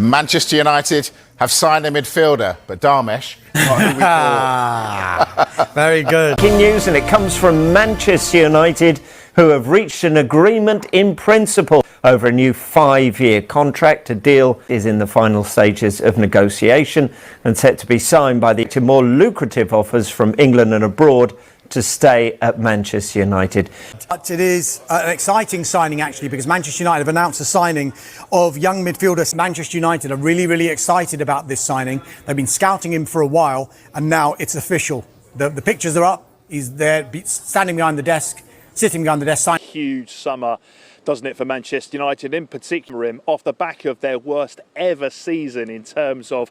Manchester United have signed a midfielder, but Darmesh, not who we thought. Very good. Breaking news, and it comes from Manchester United, who have reached an agreement in principle over a new 5-year contract. A deal is in the final stages of negotiation and set to be signed by the more lucrative offers from England and abroad to stay at Manchester United. It is an exciting signing, actually, because Manchester United have announced the signing of young midfielder. Manchester United are really, really excited about this signing. They've been scouting him for a while, and now it's official. The pictures are up. He's there, standing behind the desk, sitting behind the desk. Huge summer, doesn't it, for Manchester United, in particular, off the back of their worst ever season in terms of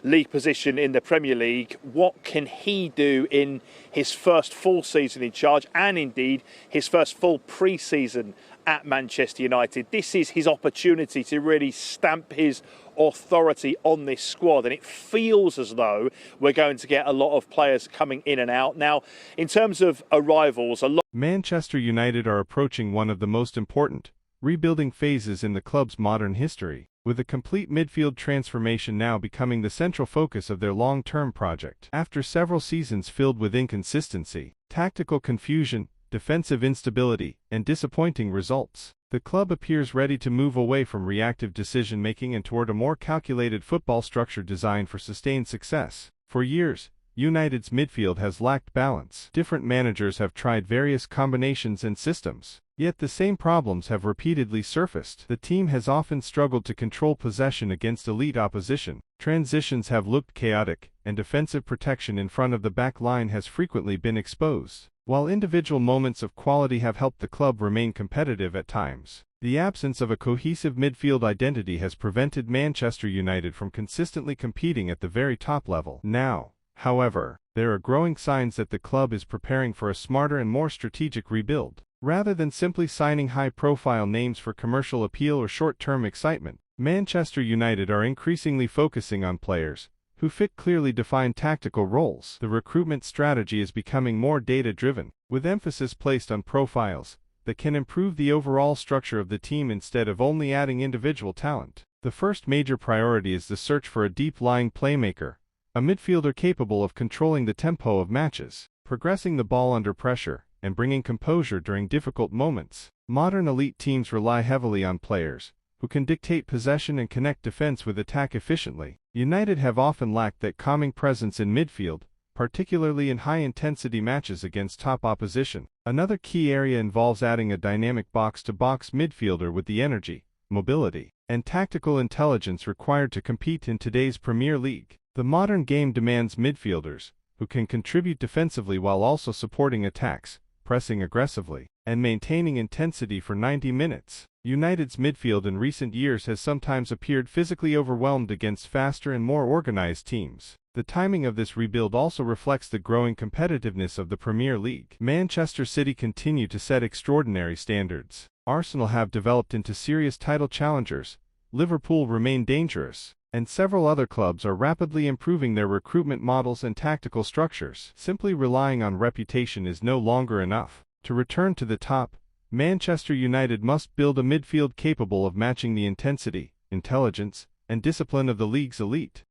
league position in the Premier League. What can he do in his first full season in charge, and indeed his first full pre-season at Manchester United? This is his opportunity to really stamp his authority on this squad, and it feels as though we're going to get a lot of players coming in and out. Now, in terms of arrivals, Manchester United are approaching one of the most important rebuilding phases in the club's modern history, with a complete midfield transformation now becoming the central focus of their long-term project. After several seasons filled with inconsistency, tactical confusion, defensive instability, and disappointing results, the club appears ready to move away from reactive decision-making and toward a more calculated football structure designed for sustained success. For years, United's midfield has lacked balance. Different managers have tried various combinations and systems, yet the same problems have repeatedly surfaced. The team has often struggled to control possession against elite opposition. Transitions have looked chaotic, and defensive protection in front of the back line has frequently been exposed. While individual moments of quality have helped the club remain competitive at times, the absence of a cohesive midfield identity has prevented Manchester United from consistently competing at the very top level. Now, however, there are growing signs that the club is preparing for a smarter and more strategic rebuild. Rather than simply signing high-profile names for commercial appeal or short-term excitement, Manchester United are increasingly focusing on players who fit clearly defined tactical roles. The recruitment strategy is becoming more data-driven, with emphasis placed on profiles that can improve the overall structure of the team instead of only adding individual talent. The first major priority is the search for a deep-lying playmaker, a midfielder capable of controlling the tempo of matches, progressing the ball under pressure, and bringing composure during difficult moments. Modern elite teams rely heavily on players who can dictate possession and connect defense with attack efficiently. United have often lacked that calming presence in midfield, particularly in high-intensity matches against top opposition. Another key area involves adding a dynamic box-to-box midfielder with the energy, mobility, and tactical intelligence required to compete in today's Premier League. The modern game demands midfielders who can contribute defensively while also supporting attacks, pressing aggressively, and maintaining intensity for 90 minutes. United's midfield in recent years has sometimes appeared physically overwhelmed against faster and more organized teams. The timing of this rebuild also reflects the growing competitiveness of the Premier League. Manchester City continue to set extraordinary standards. Arsenal have developed into serious title challengers. Liverpool remain dangerous, and several other clubs are rapidly improving their recruitment models and tactical structures. Simply relying on reputation is no longer enough. To return to the top, Manchester United must build a midfield capable of matching the intensity, intelligence, and discipline of the league's elite.